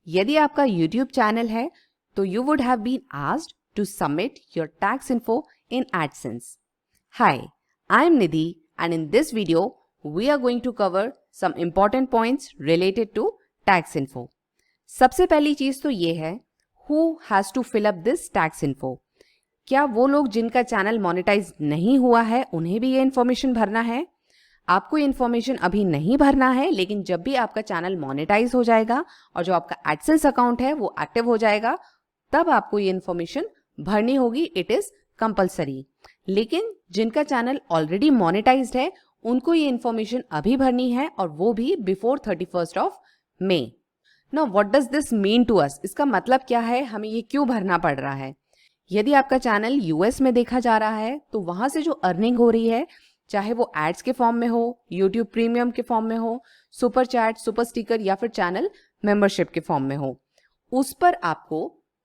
यदि आपका YouTube channel है तो you would have been asked to submit your tax info in AdSense. Hi, I am Nidhi and in this video we are going to cover some important points related to tax info. सबसे पहली चीज तो ये है who has to fill up this tax info. क्या वो लोग जिनका चैनल मोनेटाइज नहीं हुआ है उन्हें भी ये इन्फॉर्मेशन भरना है? आपको ये इन्फॉर्मेशन अभी नहीं भरना है, लेकिन जब भी आपका चैनल मोनेटाइज हो जाएगा और जो आपका एडसेंस अकाउंट है वो एक्टिव हो जाएगा तब आपको ये इन्फॉर्मेशन भरनी होगी. It is compulsory. लेकिन जिनका चैनल ऑलरेडी मोनेटाइज्ड है उनको ये इन्फॉर्मेशन अभी भरनी है और वो भी before 31st of May. Now what does this mean to us? इसका मतलब क्या है, हमें ये क्यों भरना पड़ रहा है? यदि आपका चैनल यूएस में देखा जा रहा है तो वहां से जो अर्निंग हो रही है, चाहे वो एड्स के फॉर्म में हो, यूट्यूब प्रीमियम के फॉर्म में हो, सुपर चैट, सुपर स्टिकर या फिर चैनल मेंबरशिप के फॉर्म में हो, उस पर आपको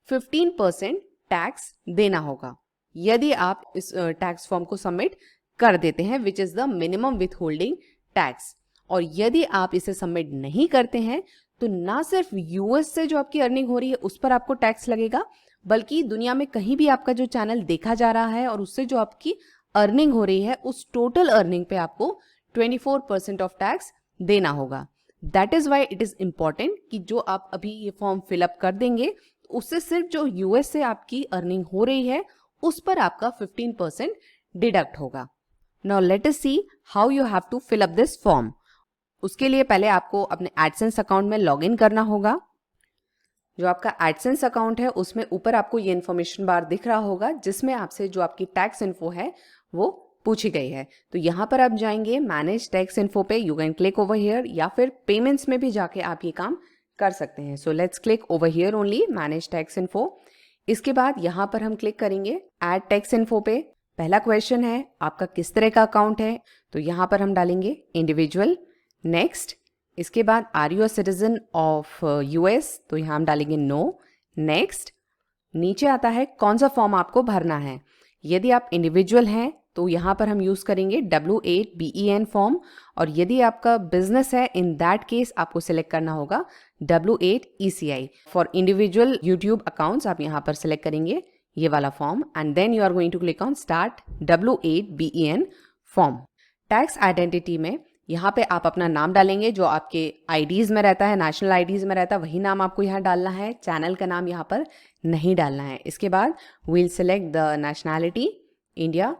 15% टैक्स देना होगा यदि आप इस टैक्स फॉर्म को सबमिट कर देते हैं, which is the minimum with holding tax. और यदि आप इसे सबमिट नहीं करते हैं तो ना सिर्फ यूएस से जो आपकी अर्निंग हो रही है उस पर आपको टैक्स लगेगा, बल्कि दुनिया में कहीं भी आपका जो चैनल देखा जा रहा है और उससे जो आपकी अर्निंग हो रही है उस टोटल अर्निंग पे आपको 24% ऑफ टैक्स देना होगा. That is why it is important कि जो आप अभी ये फॉर्म फिलअप कर देंगे उससे सिर्फ जो यूएस से आपकी अर्निंग हो रही है उस पर आपका 15% डिडक्ट होगा. Now let us see how you have to fill up this form. उसके लिए पहले आपको अपने एडसेंस अकाउंट में लॉग इन करना होगा. जो आपका एडसेंस अकाउंट है उसमें ऊपर आपको ये इन्फॉर्मेशन बार दिख रहा होगा जिसमें आपसे जो आपकी टैक्स इन्फो है वो पूछी गई है. तो यहाँ पर आप जाएंगे मैनेज टैक्स इन्फो पे, you can click over here, या फिर पेमेंट्स में भी जाके आप ये काम कर सकते हैं. So let's click over here only, manage tax info. इसके बाद यहाँ पर हम क्लिक करेंगे ऐड टैक्स इन्फो पे. पहला क्वेश्चन है आपका किस तरह का अकाउंट है, तो यहाँ पर हम डालेंगे इंडिविजुअल. नेक्स्ट, इसके बाद are you a citizen of US, तो यहाँ हम डालेंगे नो. नेक्स्ट, नीचे आता है कौन सा फॉर्म आपको भरना है. यदि आप इंडिविजुअल हैं तो यहाँ पर हम यूज करेंगे W8BEN फॉर्म, और यदि आपका बिजनेस है इन दैट केस आपको सिलेक्ट करना होगा W8ECI. For individual YouTube accounts आप यहाँ पर सिलेक्ट करेंगे ये वाला form and then you are going to click on start W8BEN form. Tax identity में यहाँ पे आप अपना नाम डालेंगे जो आपके आईडीज में रहता है, नेशनल आईडीज में रहता है, वही नाम आपको यहाँ डालना है. चैनल का नाम यहाँ पर नहीं डालना है. इसके बाद we'll select the nationality India.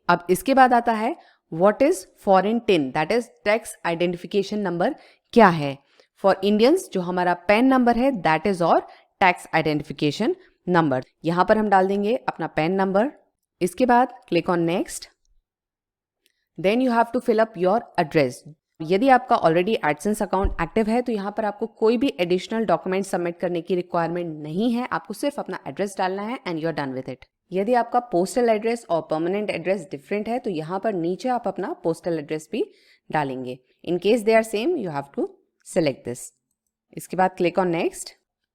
अब इसके बाद आता है what is foreign TIN, that is tax identification number क्या है. फॉर इंडियंस जो हमारा पैन नंबर है that is our tax identification number. यहाँ पर हम डाल देंगे अपना पैन नंबर. इसके बाद click on next. Then you have to fill up your address. यदि आपका ऑलरेडी एडसेंस अकाउंट एक्टिव है तो यहाँ पर आपको कोई भी एडिशनल डॉक्यूमेंट सबमिट करने की रिक्वायरमेंट नहीं है. आपको सिर्फ अपना एड्रेस डालना है and you are done with it. यदि आपका पोस्टल एड्रेस और परमानेंट एड्रेस डिफरेंट है तो यहाँ पर नीचे आप अपना पोस्टल एड्रेस भी डालेंगे. In case they are same you have to select this. इसके बाद क्लिक ऑन नेक्स्ट.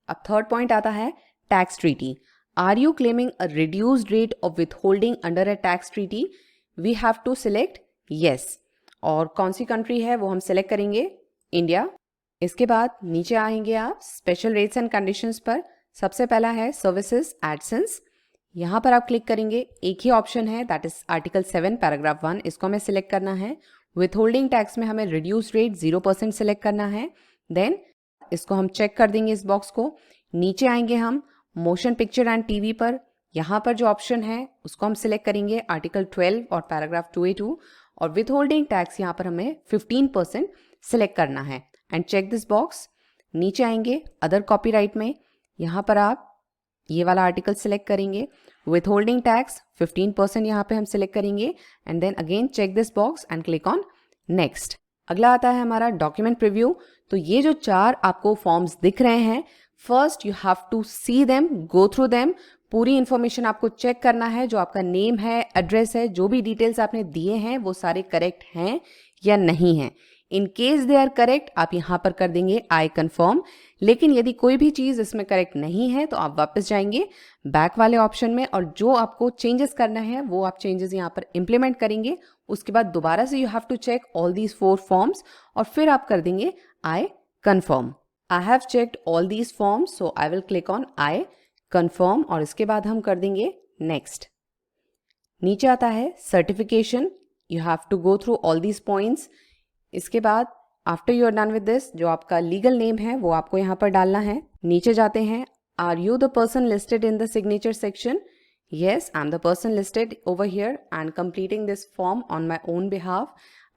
अब थर्ड पॉइंट आता है tax treaty. Are you claiming a reduced rate of withholding under a tax treaty? We have to select yes. और कौन सी country है वो हम सिलेक्ट करेंगे इंडिया. इसके बाद नीचे आएंगे आप स्पेशल रेट्स एंड कंडीशंस पर. सबसे पहला है सर्विसेज एडसेंस. यहाँ पर आप क्लिक करेंगे, एक ही ऑप्शन है दैट इज आर्टिकल 7 पैराग्राफ 1, इसको हमें सिलेक्ट करना है. विथ होल्डिंग टैक्स में हमें रिड्यूस रेट 0% सिलेक्ट करना है. देन इसको हम चेक कर देंगे इस बॉक्स को. नीचे आएंगे हम मोशन पिक्चर एंड टीवी पर. यहाँ पर जो ऑप्शन है उसको हम सिलेक्ट करेंगे आर्टिकल 12 और पैराग्राफ 2A2, और विथ होल्डिंग टैक्स यहाँ पर हमें 15% सिलेक्ट करना है एंड चेक दिस बॉक्स. नीचे आएंगे अदर कॉपीराइट में, यहाँ पर आप ये वाला आर्टिकल सिलेक्ट करेंगे. विथ होल्डिंग टैक्स 15% यहाँ पे हम सिलेक्ट करेंगे and then again check this box and click on next. अगला आता है हमारा डॉक्यूमेंट प्रीव्यू. तो ये जो 4 आपको फॉर्म्स दिख रहे हैं, first you have to see them, go through them. पूरी इंफॉर्मेशन आपको चेक करना है. जो आपका नेम है, एड्रेस है, जो भी डिटेल्स आपने दिए हैं वो सारे करेक्ट हैं या नहीं हैं. In case they are correct आप यहाँ पर कर देंगे आई कंफर्म. लेकिन यदि कोई भी चीज़ इसमें करेक्ट नहीं है तो आप वापस जाएंगे बैक वाले ऑप्शन में और जो आपको चेंजेस करना है वो आप चेंजेस यहाँ पर इंप्लीमेंट करेंगे. उसके बाद दोबारा से you have to check all these 4 forms और फिर आप कर देंगे I confirm. I have checked all these forms, so I will click on I confirm और इसके बाद हम कर देंगे next. नीचे आता है certification. You have to go through all these points. इसके बाद after you are done with this, जो आपका legal name है वो आपको यहाँ पर डालना है. नीचे जाते हैं, are you the person listed in the signature section? Yes, I'm the person listed over here and completing this form on my own behalf.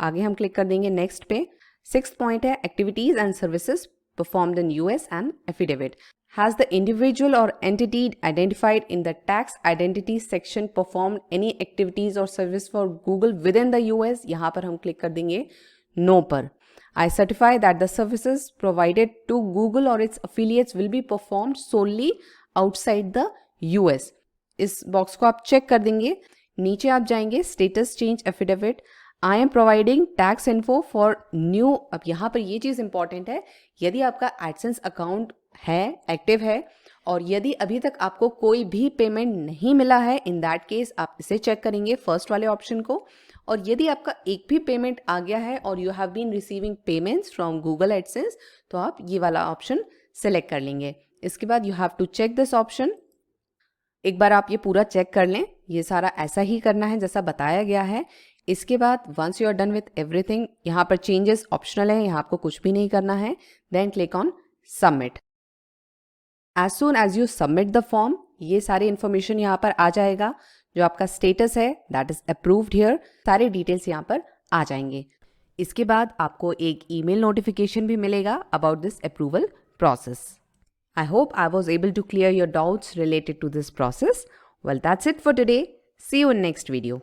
आगे हम क्लिक कर देंगे next पे. 6th point है activities and services performed in US and affidavit. Has the individual or entity identified in the tax identity section performed any activities or service for Google within the US? यहाँ पर हम click कर देंगे no पर. I certify that the services provided to Google or its affiliates will be performed solely outside the US. इस box को आप check कर देंगे. नीचे आप जाएंगे status change affidavit. I am providing tax info for new. अब यहाँ पर ये चीज़ इंपॉर्टेंट है, यदि आपका एडसेंस अकाउंट है, एक्टिव है, और यदि अभी तक आपको कोई भी पेमेंट नहीं मिला है, इन दैट केस आप इसे चेक करेंगे फर्स्ट वाले ऑप्शन को. और यदि आपका एक भी पेमेंट आ गया है और you have been receiving payments from Google AdSense, तो आप ये वाला ऑप्शन सेलेक्ट कर लेंगे. इसके बाद you have to check this option. एक बार आप ये पूरा चेक कर लें. ये सारा ऐसा ही करना है जैसा बताया गया है. इसके बाद once you are done with everything, यहाँ पर चेंजेस ऑप्शनल है, यहाँ आपको कुछ भी नहीं करना है. Then click on submit. As soon as you submit the form, ये सारी इन्फॉर्मेशन यहाँ पर आ जाएगा. जो आपका स्टेटस है दैट इज अप्रूव्ड हियर, सारे डिटेल्स यहाँ पर आ जाएंगे. इसके बाद आपको एक ईमेल नोटिफिकेशन भी मिलेगा about this approval process. I hope I was able to clear your doubts related to this process. Well, that's it for today. See you in next video.